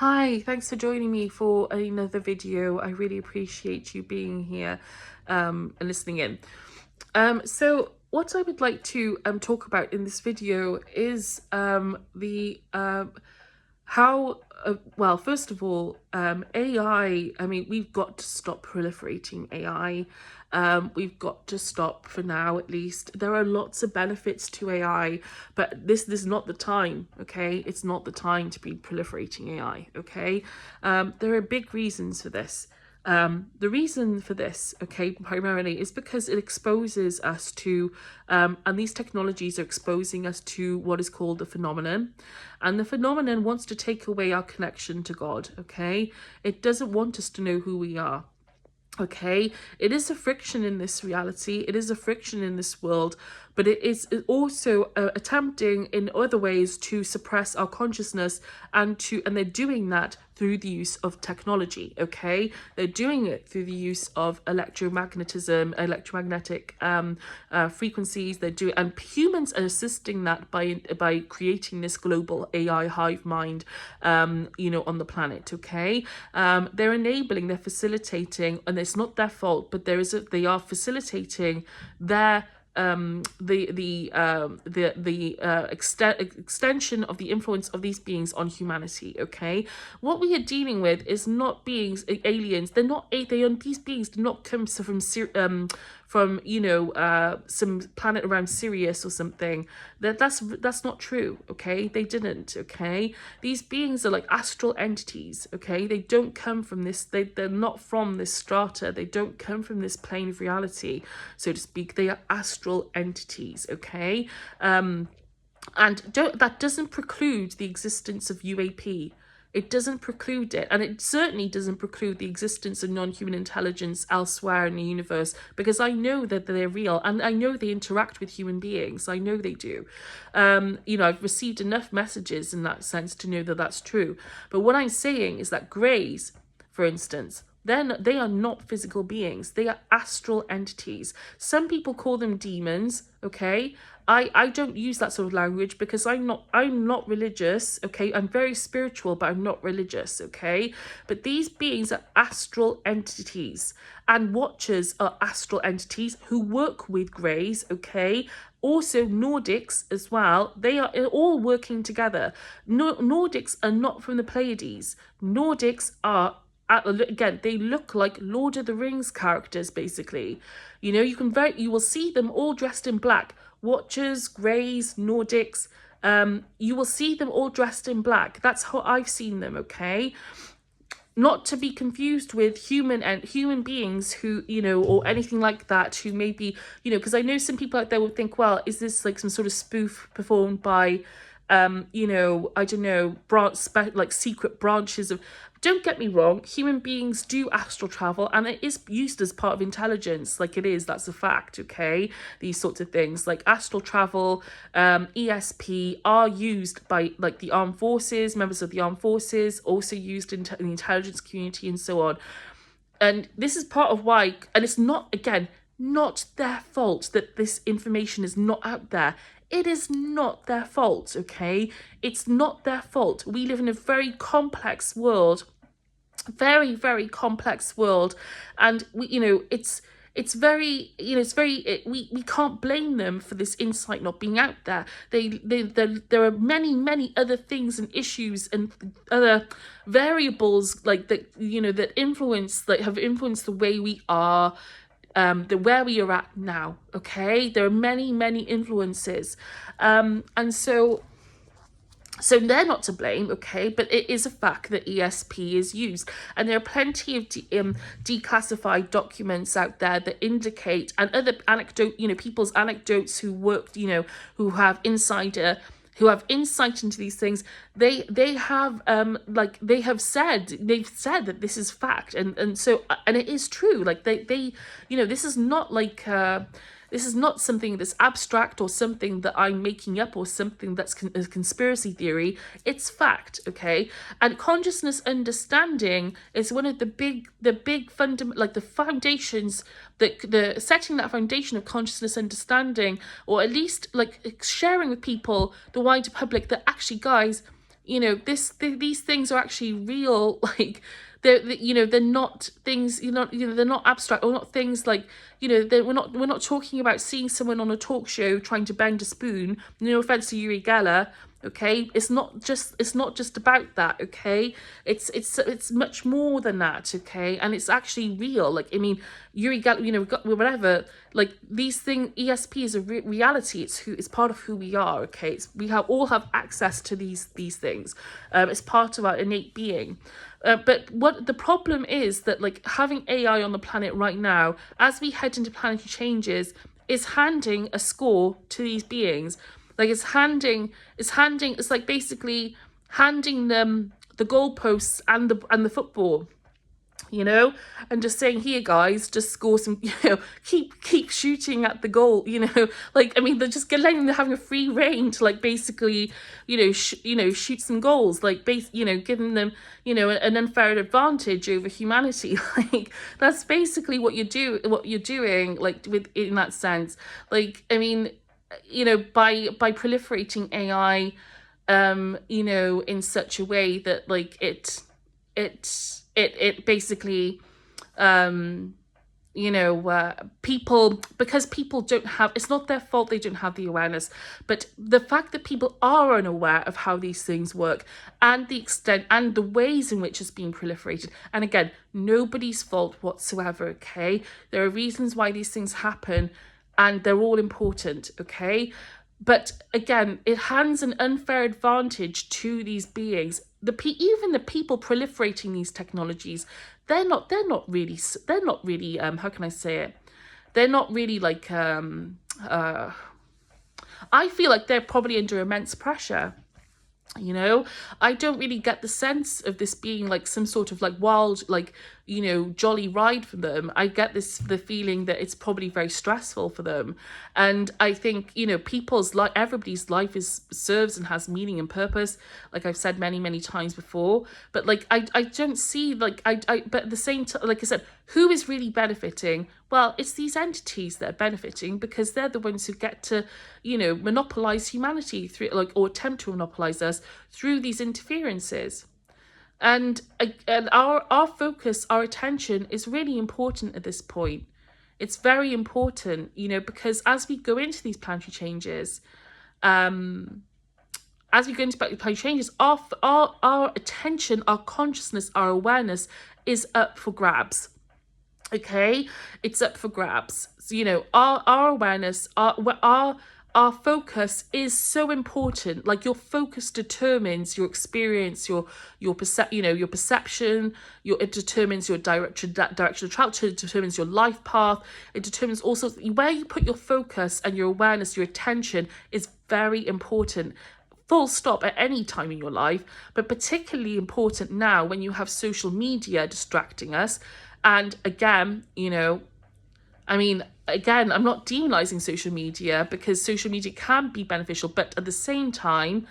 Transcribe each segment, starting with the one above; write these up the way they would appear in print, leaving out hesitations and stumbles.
Hi, thanks for joining me for another video. I really appreciate you being here and listening in. So what I would like to talk about in this video is the how well, first of all, AI. I mean, we've got to stop proliferating AI. We've got to stop, for now at least. There are lots of benefits to AI, but this is not the time. Okay, it's not the time to be proliferating AI. Okay, there are big reasons for this. The reason for this, okay, primarily is because it exposes us to, and these technologies are exposing us to what is called the phenomenon. And the phenomenon wants to take away our connection to God, okay? It doesn't want us to know who we are. Okay, it is a friction in this reality, it is a friction in this world, but it is also attempting in other ways to suppress our consciousness, and they're doing that through the use of technology. Okay, they're doing it through the use of electromagnetic frequencies. And humans are assisting that by creating this global AI hive mind, on the planet. Okay, they're enabling, they're facilitating, and it's not their fault, but they are facilitating their extension of the influence of these beings on humanity. Okay, what we are dealing with is not beings, aliens. These beings do not come from some planet around Sirius or something. That's not true. Okay, they didn't. Okay, these beings are like astral entities. Okay, they don't come from this. They're not from this strata. They don't come from this plane of reality, so to speak. They are astral entities. Okay, and that doesn't preclude the existence of UAP. It doesn't preclude it, and it certainly doesn't preclude the existence of non-human intelligence elsewhere in the universe, because I know that they're real, and I know they interact with human beings. I know they do. I've received enough messages in that sense to know that that's true. But what I'm saying is that greys, for instance, then they are not physical beings. They are astral entities. Some people call them demons. Okay, I don't use that sort of language because I'm not religious. Okay, I'm very spiritual, but I'm not religious. Okay, but these beings are astral entities, and watchers are astral entities who work with greys. Okay, also Nordics as well. They are all working together. Nordics are not from the Pleiades. Nordics are, again, they look like Lord of the Rings characters, basically. You will see them all dressed in black. Watchers, Greys, Nordics. You will see them all dressed in black. That's how I've seen them. Okay, not to be confused with human beings who, or anything like that, who maybe, because I know some people out there would think, well, is this like some sort of spoof performed by I don't know, like secret branches of. Don't get me wrong, human beings do astral travel, and it is used as part of intelligence. Like, it is, that's a fact. Okay, these sorts of things like astral travel, ESP, are used by like the armed forces, members of the armed forces, also used in the intelligence community, and so on. And this is part of why, and it's not, again, not their fault that this information is not out there. It is not their fault. Okay, it's not their fault. We live in a very complex world, very, very complex world, and it's very, we can't blame them for this insight not being out there. There are many other things and issues and other variables like that, that have influenced the way we are, where we are at now. Okay, there are many influences, and so they're not to blame. Okay, but it is a fact that ESP is used, and there are plenty of declassified documents out there that indicate, and other people's anecdotes who worked, who have insight into these things. They've said that this is fact, and it is true. Like this is not like this is not something that's abstract or something that I'm making up or something that's a conspiracy theory. It's fact. Okay, and consciousness understanding is one of the big the foundations, the setting that foundation of consciousness understanding, or at least like sharing with people, the wider public, that actually, guys, these things are actually real. Like, they're not things, they're not abstract, or not things like, we're not talking about seeing someone on a talk show trying to bend a spoon. No offense to Uri Geller. Okay, it's not just about that. Okay, it's much more than that. Okay, and it's actually real. Like, I mean, Uri Geller, whatever. Like, these things, ESP is a reality. It's part of who we are. Okay, we all have access to these things. It's part of our innate being. But what the problem is, that like having AI on the planet right now, as we head into planetary changes, is handing a score to these beings. Like, it's like basically handing them the goalposts and the football, and just saying, here guys, just score some, keep shooting at the goal, like, I mean, they're just letting them, having a free reign to, like, basically, shoot some goals, like, giving them, an unfair advantage over humanity. Like, that's basically what you're doing, like, in that sense. Like, I mean, by proliferating AI, in such a way that, like, it basically, people, because people don't have, it's not their fault they don't have the awareness, but the fact that people are unaware of how these things work, and the extent and the ways in which it's being proliferated. And again, nobody's fault whatsoever. Okay, there are reasons why these things happen, and they're all important. Okay, but again, it hands an unfair advantage to these beings. Even the people proliferating these technologies, they're not really, how can I say it? They're not really like, I feel like they're probably under immense pressure. I don't really get the sense of this being like some sort of like wild, like, jolly ride for them. I get the feeling that it's probably very stressful for them. And I think, everybody's life serves and has meaning and purpose, like I've said many, many times before. But like, I don't see, like, but at the same time, like I said, who is really benefiting? Well, it's these entities that are benefiting, because they're the ones who get to, monopolize humanity through, like, or attempt to monopolize us through these interferences. And our focus, our attention is really important at this point. It's very important, because as we go into these planetary changes, our attention, our consciousness, our awareness is up for grabs. Okay, it's up for grabs. So, our awareness, our focus is so important. Like, your focus determines your experience, your perception. It determines your direction of travel. It determines your life path. It determines also where you put your focus and your awareness, your attention is very important. Full stop, at any time in your life, but particularly important now when you have social media distracting us. And again, I'm not demonizing social media, because social media can be beneficial, but at the same time,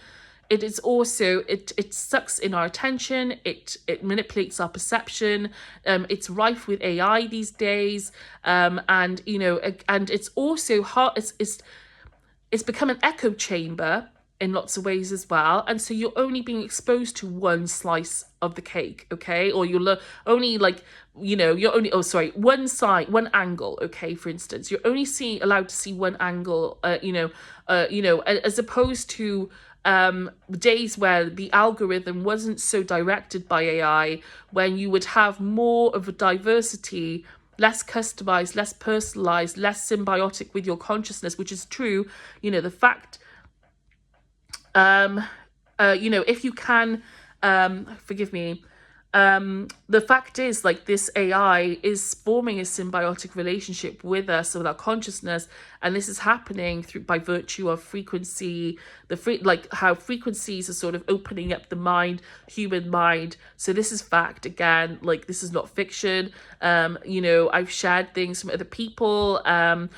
it is also, it sucks in our attention, it manipulates our perception, it's rife with AI these days, and it's also hard, it's become an echo chamber in lots of ways as well. And so you're only being exposed to one slice of the cake, okay? Or you're only like, you're only, one side, one angle, okay? For instance, you're only allowed to see one angle, as opposed to days where the algorithm wasn't so directed by AI, when you would have more of a diversity, less customized, less personalized, less symbiotic with your consciousness, which is true. The fact, if you can, forgive me, the fact is, like, this AI is forming a symbiotic relationship with us, with our consciousness, and this is happening by virtue of frequency, how frequencies are sort of opening up the mind, human mind. So this is fact, again, like, this is not fiction. I've shared things from other people, Shane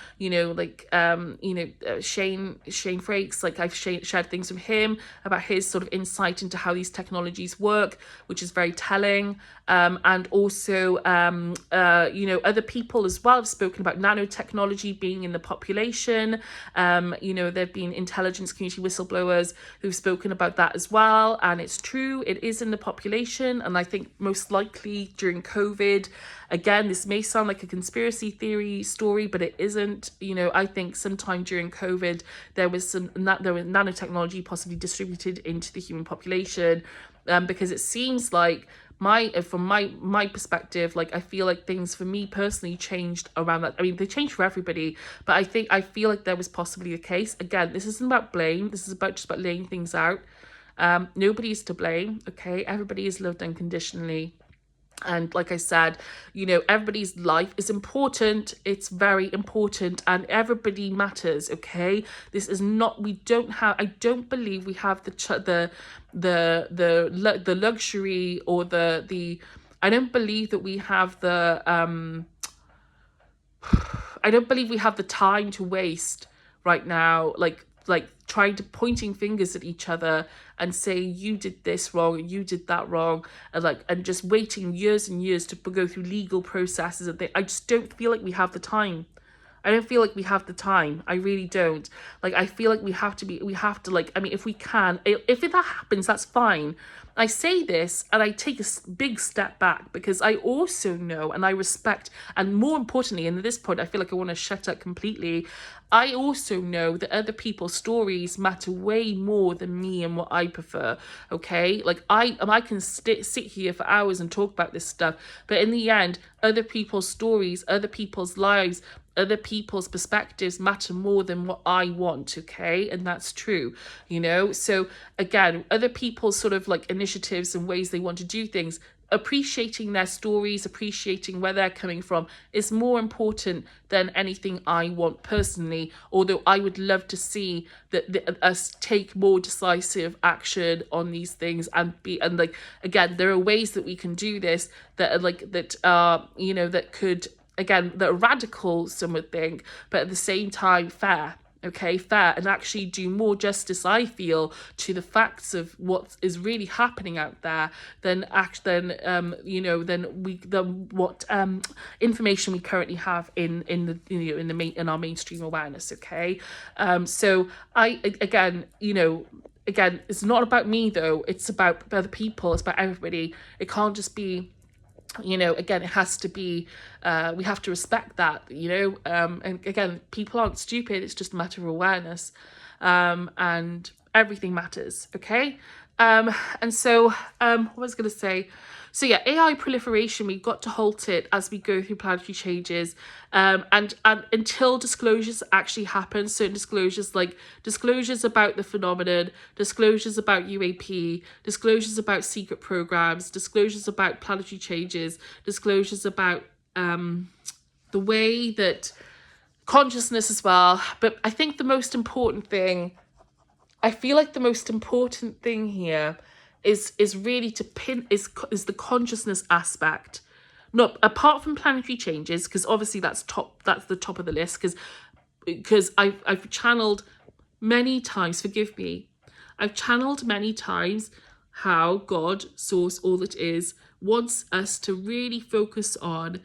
Frakes, like, I've shared things from him about his sort of insight into how these technologies work, which is very telling. storytelling, and also, other people as well have spoken about nanotechnology being in the population. There have been intelligence community whistleblowers who've spoken about that as well. And it's true, it is in the population. And I think most likely during COVID, again, this may sound like a conspiracy theory story, but it isn't. I think sometime during COVID, there was nanotechnology possibly distributed into the human population, because it seems like from my perspective, like I feel like things for me personally changed around that. I mean, they changed for everybody, but I feel like there was possibly the case. Again, this isn't about blame. This is just about laying things out. Nobody's to blame. Okay, everybody is loved unconditionally. And like I said, everybody's life is important. It's very important, and everybody matters. Okay, this is not. I don't believe we have the luxury or the. I don't believe that we have the. I don't believe we have the time to waste right now, like trying to pointing fingers at each other and saying you did this wrong and you did that wrong, and just waiting years and years to go through legal processes and things. I just don't feel like we have the time. I don't feel like we have the time. I really don't. Like, I feel like we have to, like, I mean, if we can, if that happens, that's fine. I say this and I take a big step back, because I also know and I respect, and more importantly, and at this point, I feel like I want to shut up completely. I also know that other people's stories matter way more than me and what I prefer. Okay, like I can sit here for hours and talk about this stuff, but in the end, other people's stories, other people's lives, other people's perspectives matter more than what I want. Okay, and that's true. So again, other people's sort of like initiatives and ways they want to do things, appreciating their stories, appreciating where they're coming from, is more important than anything I want personally. Although I would love to see that us take more decisive action on these things, and like, again, there are ways that we can do this that are like that could, again, that are radical, some would think, but at the same time fair. Okay, fair, and actually do more justice, I feel, to the facts of what is really happening out there than what information we currently have in our mainstream awareness. Okay, so again, it's not about me though. It's about other people. It's about everybody. It can't just be. Again, it has to be, we have to respect that, and again, people aren't stupid. It's just a matter of awareness, and everything matters. Okay. And so, what was I going to say? So yeah, AI proliferation, we've got to halt it as we go through planetary changes, and until disclosures actually happen, certain disclosures, like disclosures about the phenomenon, disclosures about UAP, disclosures about secret programs, disclosures about planetary changes, disclosures about the way that consciousness as well. But I think the most important thing, I feel like the most important thing here is really to pin is the consciousness aspect. Not apart from planetary changes, because obviously that's the top of the list, because I've channeled many times, forgive me, I've channeled many times how God, source, all that is, wants us to really focus on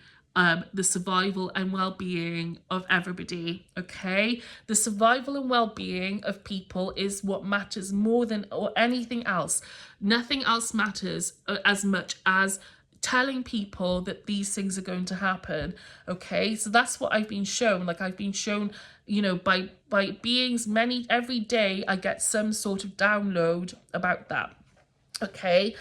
the survival and well-being of everybody. Okay, the survival and well-being of people is what matters more than or anything else. Nothing else matters as much as telling people that these things are going to happen. Okay, so that's what I've been shown. Like, I've been shown, by beings, every day I get some sort of download about that. Okay,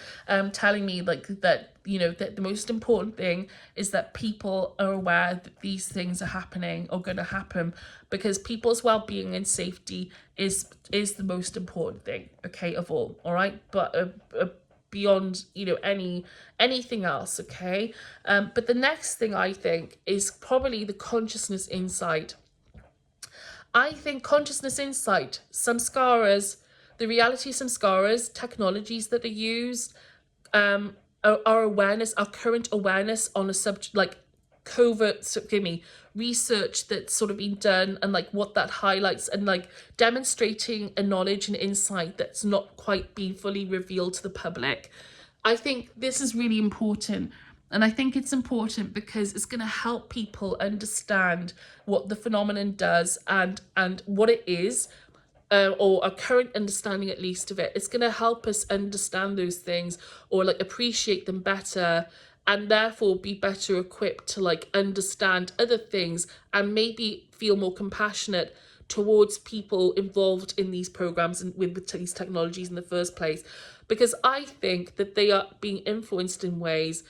telling me like that, that the most important thing is that people are aware that these things are happening or going to happen, because people's well-being and safety is the most important thing, okay, of all right, but beyond anything else. Okay, but the next thing I think is probably the consciousness insight. I think consciousness insight, samskaras, the reality of samskaras, technologies that are used, our awareness, our current awareness on a subject, like covert, research that's sort of been done, and like what that highlights, and like demonstrating a knowledge and insight that's not quite been fully revealed to the public. I think this is really important. And I think it's important because it's going to help people understand what the phenomenon does and what it is, or a current understanding at least of it. It's going to help us understand those things, or like appreciate them better, and therefore be better equipped to like understand other things and maybe feel more compassionate towards people involved in these programs and with these technologies in the first place, because I think that they are being influenced in ways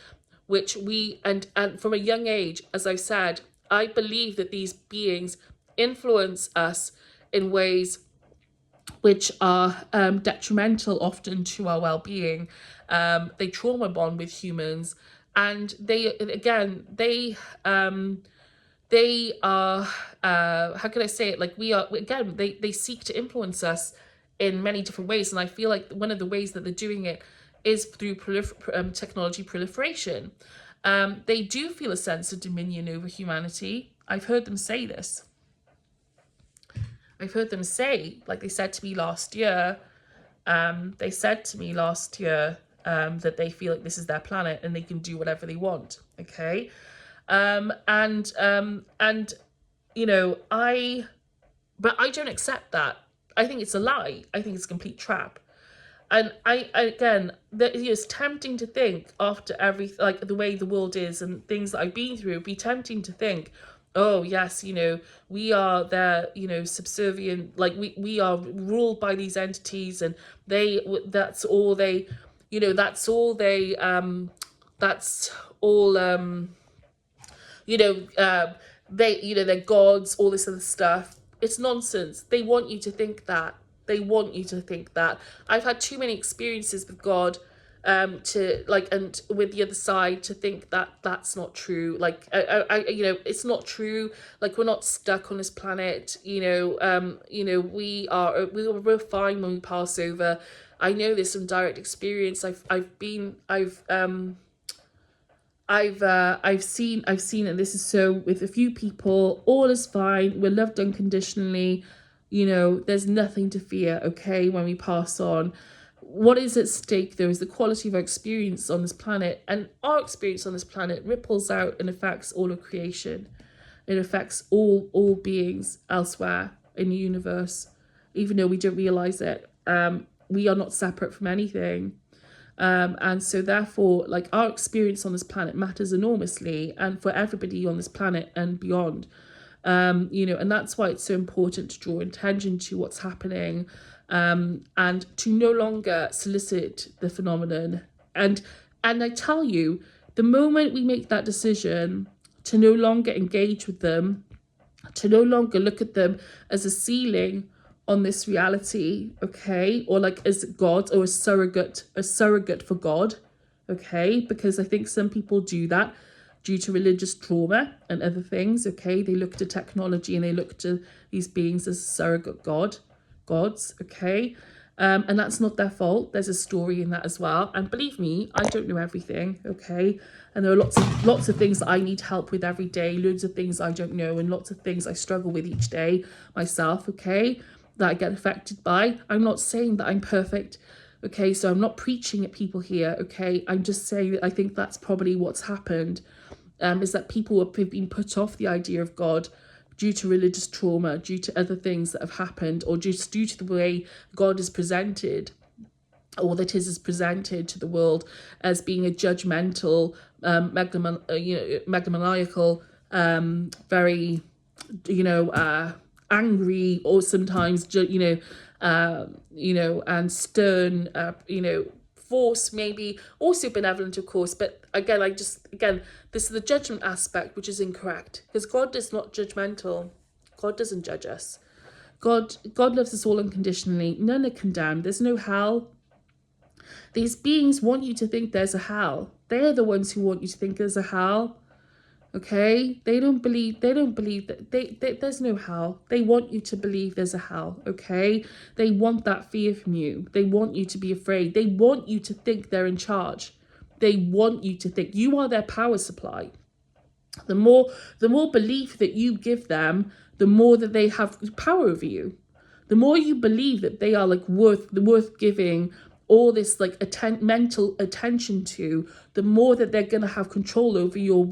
which we, and from a young age, as I said, I believe that these beings influence us in ways which are detrimental often to our well-being. They trauma bond with humans, and they are, how can I say it, like we are, again, they seek to influence us in many different ways. And I feel like one of the ways that they're doing it is through technology proliferation. They do feel a sense of dominion over humanity. I've heard them say this. I've heard them say, like they said to me last year, that they feel like this is their planet and they can do whatever they want. Okay. And you know, but I don't accept that. I think it's a lie. I think it's a complete trap. And again, it's tempting to think, after every, like the way the world is and things that I've been through, it'd be tempting to think, oh yes, you know, we are their, you know, subservient, like we are ruled by these entities, and that's all they, you know, that's all you know, they're gods, all this other stuff. It's nonsense. They want you to think that. They want you to think that. I've had too many experiences with God, to like, and with the other side, to think that that's not true. Like, you know, it's not true. Like, we're not stuck on this planet. You know, we're fine when we pass over. I know this from direct experience. I've seen, and this is so with a few people, all is fine. We're loved unconditionally. You know, there's nothing to fear, okay, when we pass on. What is at stake, though, is the quality of our experience on this planet. And our experience on this planet ripples out and affects all of creation. It affects all beings elsewhere in the universe, even though we don't realize it. We are not separate from anything. And so therefore, like, our experience on this planet matters enormously, and for everybody on this planet and beyond. You know, and that's why it's so important to draw attention to what's happening, and to no longer solicit the phenomenon. And I tell you, the moment we make that decision to no longer engage with them, to no longer look at them as a ceiling on this reality, okay, or like as God, or a surrogate for God, okay, because I think some people do that due to religious trauma and other things, okay. They look to technology and they look to these beings as surrogate gods, okay. And that's not their fault. There's a story in that as well. And believe me, I don't know everything, okay. And there are lots of things that I need help with every day, loads of things I don't know, and lots of things I struggle with each day myself, okay, that I get affected by. I'm not saying that I'm perfect, okay, so I'm not preaching at people here, okay. I'm just saying that I think that's probably what's happened. Is that people have been put off the idea of God due to religious trauma, due to other things that have happened, or just due to the way God is presented, or that is presented to the world as being a judgmental, megalomaniacal, very, you know, angry, or sometimes, and stern, force, maybe also benevolent, of course. But again, this is the judgment aspect, which is incorrect, because God is not judgmental. God doesn't judge us. God loves us all unconditionally. None are condemned. There's no hell. These beings want you to think there's a hell. They're the ones who want you to think there's a hell. Okay, they don't believe that there's no hell. They want you to believe there's a hell. Okay, they want that fear from you. They want you to be afraid. They want you to think they're in charge. They want you to think you are their power supply. The more belief that you give them, the more that they have power over you. The more you believe that they are like worth giving all this like mental attention to, the more that they're going to have control over your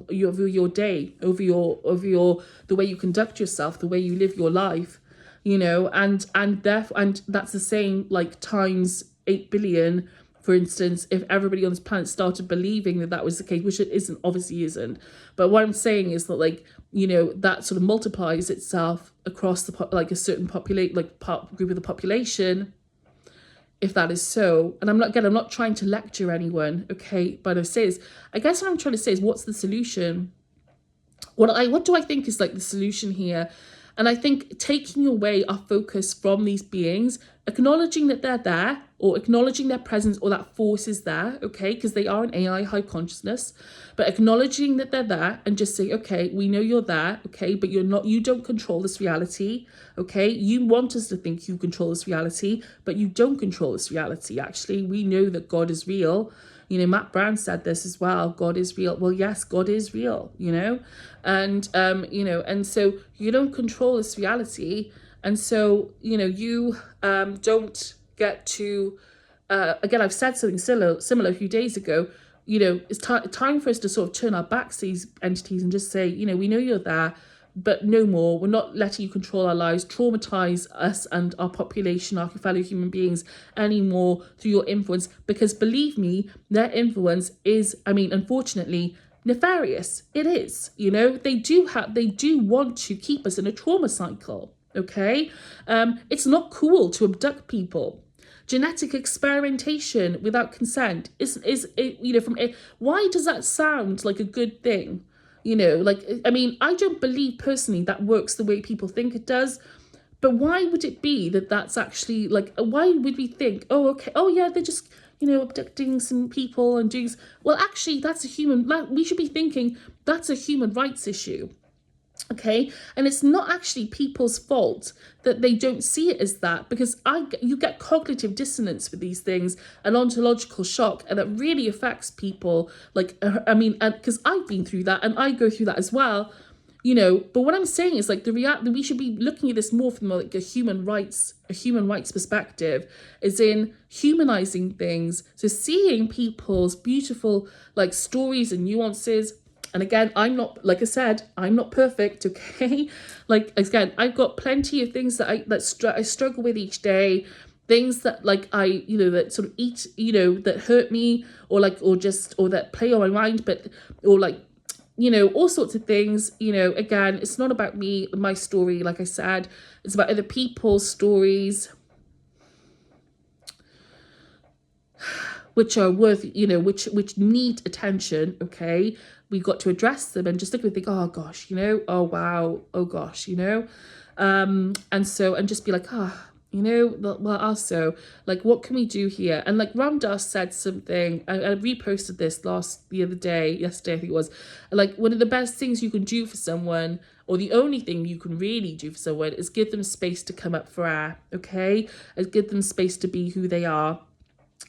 day, over your the way you conduct yourself, the way you live your life, you know. And therefore, and that's the same like times 8 billion, for instance, if everybody on this planet started believing that that was the case, which it isn't, obviously isn't. But what I'm saying is that, like, you know, that sort of multiplies itself across the like a certain group of the population, if that is so. And I'm not trying to lecture anyone, okay? But I guess what I'm trying to say is, what's the solution? What do I think is like the solution here? And I think taking away our focus from these beings, acknowledging that they're there, or acknowledging their presence, or that force is there, okay, because they are an AI, high consciousness, but acknowledging that they're there and just say, okay, we know you're there, okay, but you don't control this reality, okay? You want us to think you control this reality, but you don't control this reality. Actually, we know that God is real. You know, Matt Brown said this as well. God is real. Well, yes, God is real, you know, and, you know, and so you don't control this reality. And so, you know, you don't get to, again, I've said something similar a few days ago. You know, it's time for us to sort of turn our backs to these entities and just say, you know, we know you're there, but no more. We're not letting you control our lives, traumatize us and our population, our fellow human beings anymore through your influence. Because believe me, their influence is, I mean, unfortunately, nefarious. It is, you know, they do want to keep us in a trauma cycle. Okay. It's not cool to abduct people. Genetic experimentation without consent is you know, why does that sound like a good thing? You know, like, I mean, I don't believe personally that works the way people think it does. But why would it be that that's actually like, why would we think, oh, okay, oh yeah, they're just, you know, abducting some people and doing, well, actually, we should be thinking that's a human rights issue. Okay, and it's not actually people's fault that they don't see it as that, because you get cognitive dissonance with these things, and ontological shock, and it really affects people. Like, I mean, because I've been through that, and I go through that as well, you know. But what I'm saying is, like, we should be looking at this more from like a human rights perspective, is in humanizing things. So seeing people's beautiful like stories and nuances. And again, I'm not, like I said, I'm not perfect, okay? Like, again, I've got plenty of things that I struggle with each day, things that like you know, that sort of eat, you know, that hurt me, or that play on my mind, but, or like, you know, all sorts of things. You know, again, it's not about me, my story, like I said, it's about other people's stories, which are worth, you know, which need attention, okay? We got to address them and just look and think, oh gosh, you know, oh wow, oh gosh, you know, and just be like, you know, well, also, like, what can we do here? And like Ramdas said something, I reposted this yesterday, I think it was, like, one of the best things you can do for someone, or the only thing you can really do for someone, is give them space to come up for air, okay? And give them space to be who they are.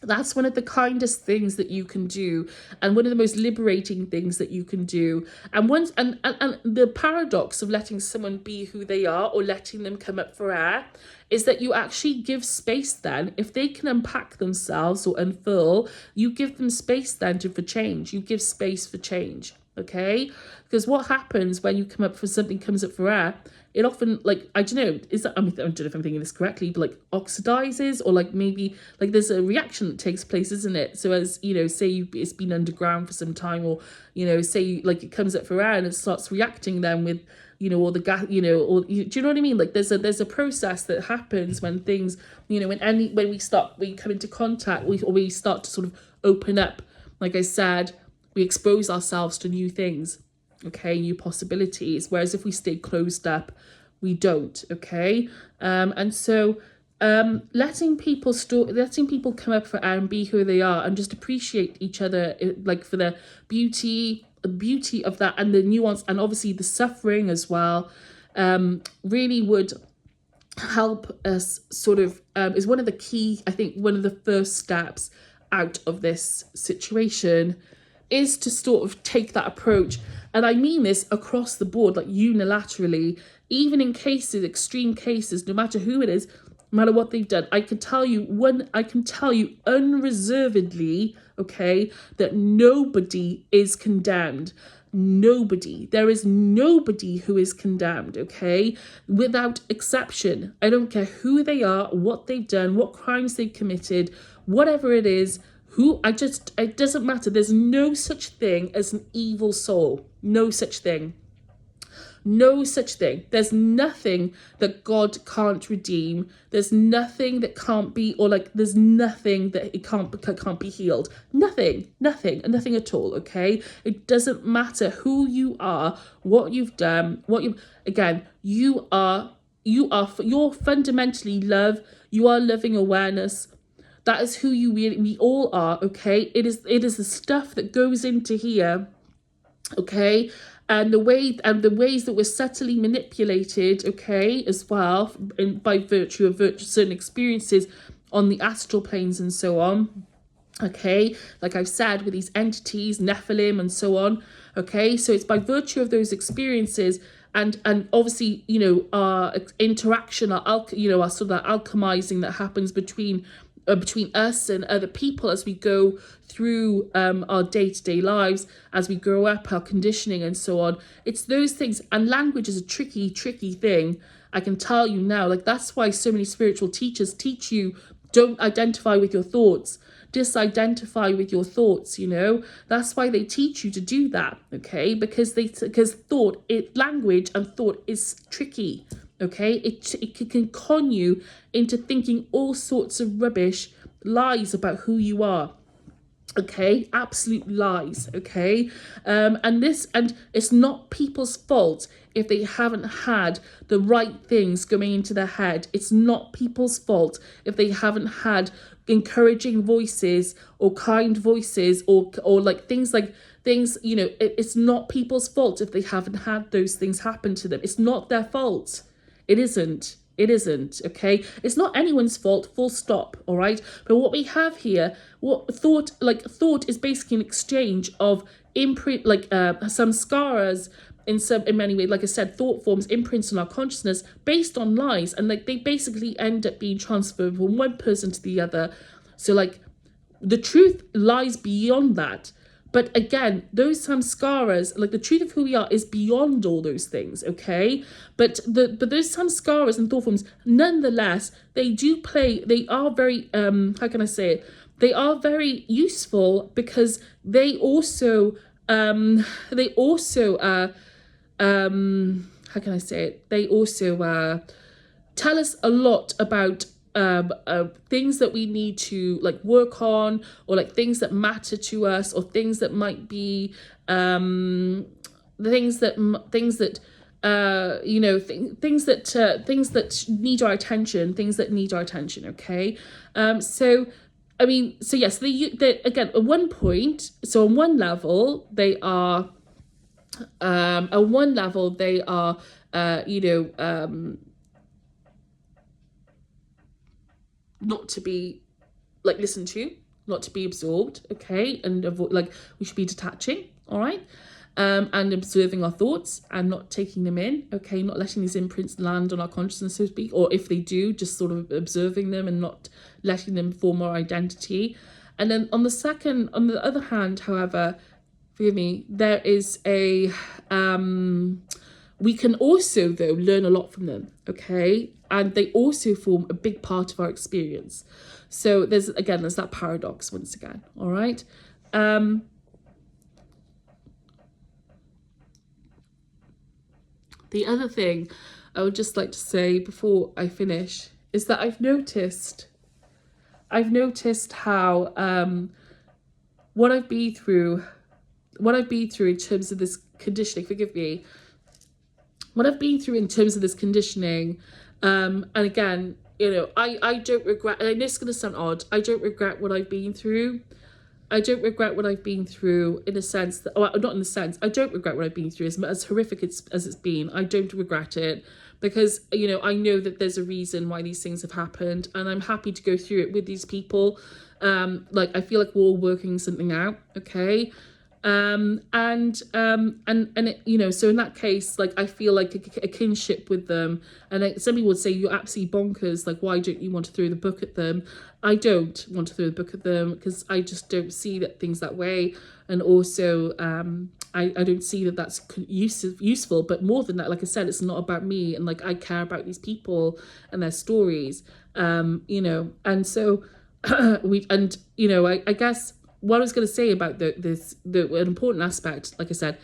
That's one of the kindest things that you can do, and one of the most liberating things that you can do. And the paradox of letting someone be who they are, or letting them come up for air, is that you actually give space then. If they can unpack themselves or unfurl, you give them space then for change. You give space for change, okay? Because what happens when you come up for something, comes up for air, it often, like, I don't know, I don't know if I'm thinking this correctly, but like oxidizes, or like maybe like there's a reaction that takes place, isn't it? So as, you know, say it's been underground for some time, or, you know, say like it comes up for air and it starts reacting then with, you know, all the gas, you know, or do you know what I mean? Like there's a process that happens when things, you know, when we come into contact, we start to sort of open up. Like I said, we expose ourselves to new things. Okay, new possibilities. Whereas if we stay closed up, we don't. Okay, and so letting people come up for air and be who they are, and just appreciate each other, like, for the beauty of that, and the nuance, and obviously the suffering as well, really would help us sort of, is one of the key, I think, one of the first steps out of this situation, is to sort of take that approach. And I mean this across the board, like unilaterally, even in cases, extreme cases, no matter who it is, no matter what they've done. I can tell you unreservedly, okay, that nobody is condemned. Nobody. There is nobody who is condemned, okay, without exception. I don't care who they are, what they've done, what crimes they've committed, whatever it is, it doesn't matter. There's no such thing as an evil soul. No such thing. No such thing. There's nothing that God can't redeem. There's nothing that can't be, or like, there's nothing that it can't be healed. Nothing at all. Okay. It doesn't matter who you are, what you've done, you're fundamentally love. You are loving awareness. That is who we all are. Okay. It is the stuff that goes into here. Okay. And the ways that we're subtly manipulated, okay, as well, by virtue of certain experiences on the astral planes and so on, okay, like I've said, with these entities, Nephilim and so on, okay, so it's by virtue of those experiences and obviously, our interaction, our sort of that alchemizing that happens between us and other people as we go through our day-to-day lives, as we grow up, our conditioning and so on. It's those things. And language is a tricky thing. I can tell you now, like, that's why so many spiritual teachers teach you, don't identify with your thoughts, disidentify with your thoughts. That's why they teach you to do that, okay? Because language and thought is tricky. Okay, it can con you into thinking all sorts of rubbish, lies about who you are. Okay, absolute lies. Okay, and it's not people's fault if they haven't had the right things going into their head. It's not people's fault if they haven't had encouraging voices or kind voices or like things. It's not people's fault if they haven't had those things happen to them. It's not their fault. It isn't, okay? It's not anyone's fault, full stop, all right? But what we have here, thought is basically an exchange of imprint, samskaras in many ways, like I said, thought forms, imprints on our consciousness based on lies, and like they basically end up being transferred from one person to the other. So like the truth lies beyond that. But again, those samskaras, like the truth of who we are, is beyond all those things, okay? But those samskaras and thought forms, nonetheless, they are very, how can I say it? They are very useful because they also, how can I say it? They also tell us a lot about things that we need to like work on, or like things that matter to us, or things that might be things that need our attention, okay? Yes, they again, at one point, so on one level they are not to be like listened to, not to be absorbed, okay, and avoid, like, we should be detaching, all right, and observing our thoughts and not taking them in, okay, not letting these imprints land on our consciousness, so to speak, or if they do, just sort of observing them and not letting them form our identity. And then on the other hand, however, forgive me, there is a we can also, though, learn a lot from them, okay? And they also form a big part of our experience. So there's that paradox once again, all right? The other thing I would just like to say before I finish is that I've noticed how what I've been through in terms of this conditioning, forgive me, what I've been through in terms of this conditioning, and again, I don't regret, and I know it's going to sound odd, I don't regret what I've been through. I don't regret what I've been through in a sense that, well, not in the sense, I don't regret what I've been through as horrific as it's been. I don't regret it because, I know that there's a reason why these things have happened, and I'm happy to go through it with these people. I feel like we're all working something out, okay? And it, you know, so in that case, like, I feel like a kinship with them. And like, some people would say you're absolutely bonkers, like, why don't you want to throw the book at them? I don't want to throw the book at them because I just don't see that things that way. And also I don't see that that's useful. But more than that, like I said, it's not about me, and like, I care about these people and their stories. You know, and so you know, I guess what I was going to say about an important aspect, like I said,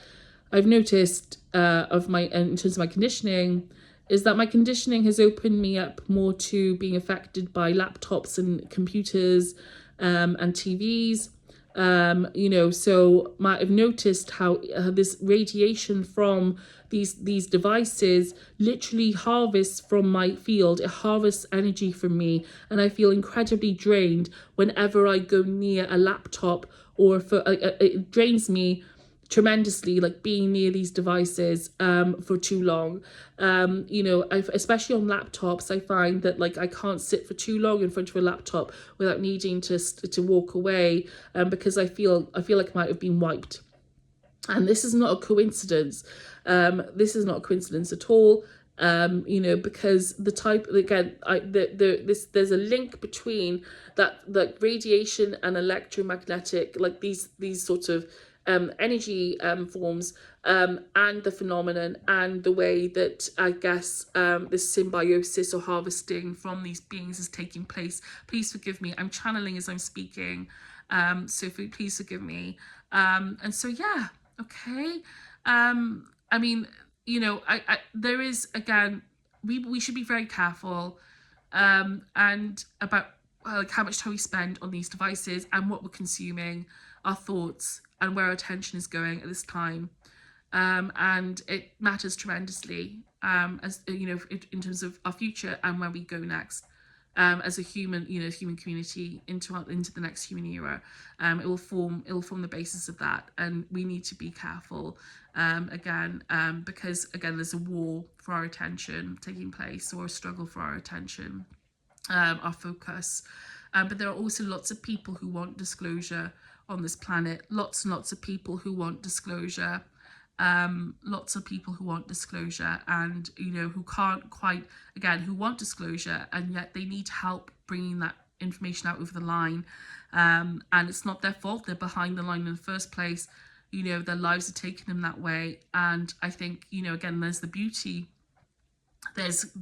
I've noticed of my, in terms of my conditioning, is that my conditioning has opened me up more to being affected by laptops and computers and TVs. You know, so I've noticed how this radiation from these devices literally harvests from my field. It harvests energy from me, and I feel incredibly drained whenever I go near a laptop, or it drains me tremendously, like being near these devices for too long. You know, especially on laptops, I find that like I can't sit for too long in front of a laptop without needing to walk away, because I feel like I might have been wiped. And this is not a coincidence. This is not a coincidence at all. You know, because the type, again, there's a link between that radiation and electromagnetic, like these sorts of energy forms, and the phenomenon, and the way that I guess this symbiosis or harvesting from these beings is taking place. Please forgive me. I'm channeling as I'm speaking, so please forgive me. And so yeah, okay. I mean, you know, there is, again, we should be very careful, and about like how much time we spend on these devices and what we're consuming, our thoughts, and where our attention is going at this time. And it matters tremendously, as you know, in terms of our future and where we go next. As a human, you know, human community into the next human era. It will form the basis of that, and we need to be careful, again, because again, there's a war for our attention taking place, or a struggle for our attention, our focus. But there are also lots of people who want disclosure on this planet. Lots and lots of people who want disclosure. Lots of people who want disclosure, and you know, who can't quite, again, who want disclosure, and yet they need help bringing that information out over the line, and it's not their fault. They're behind the line in the first place. You know, their lives are taking them that way. And I think, you know, again, there's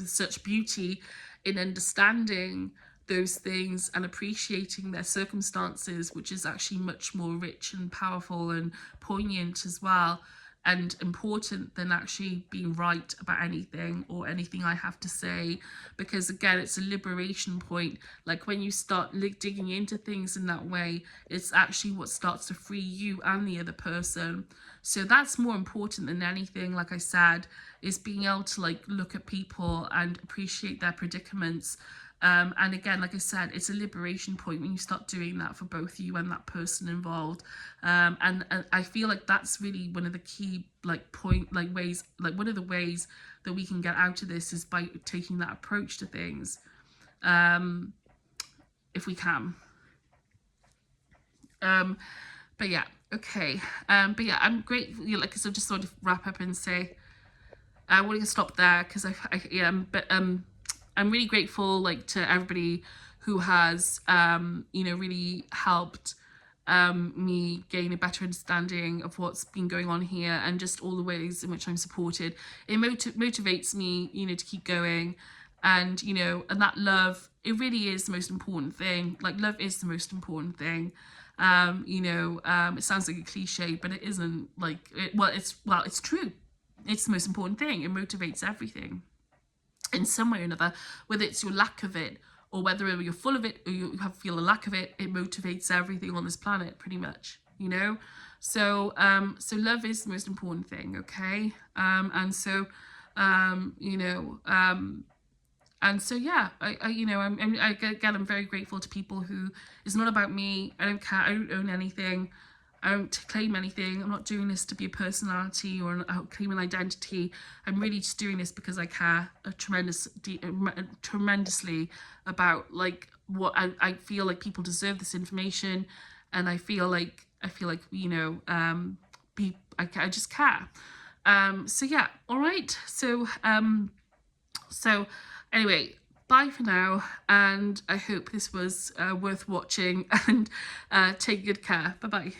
such beauty in understanding those things and appreciating their circumstances, which is actually much more rich and powerful and poignant as well, and important, than actually being right about anything or anything I have to say. Because again, it's a liberation point. Like, when you start digging into things in that way, it's actually what starts to free you and the other person. So that's more important than anything, like I said, is being able to like look at people and appreciate their predicaments. And again, like I said, it's a liberation point when you start doing that for both you and that person involved. And I feel like that's really one of the key ways, like one of the ways that we can get out of this is by taking that approach to things, if we can. But yeah, okay. But yeah, I'm grateful. Like, so just sort of wrap up and say, I want to stop there because I'm really grateful, like, to everybody who has, you know, really helped me gain a better understanding of what's been going on here, and just all the ways in which I'm supported. It motivates me, you know, to keep going. And, you know, and that love, it really is the most important thing. Like, love is the most important thing. You know, it sounds like a cliche, but it isn't. Like, it's true. It's the most important thing. It motivates everything in some way or another, whether it's your lack of it, or whether you're full of it, or you feel a lack of it. It motivates everything on this planet, pretty much, you know. So so love is the most important thing, okay. And so you know, and so yeah, I you know, I'm very grateful to people who, it's not about me. I don't care. I don't own anything. I don't claim anything. I'm not doing this to be a personality or claim an identity. I'm really just doing this because I care tremendously about, like, what I feel like people deserve this information, and I feel like I feel like, you know, I just care. So yeah, all right. So anyway, bye for now, and I hope this was worth watching, and take good care. Bye bye.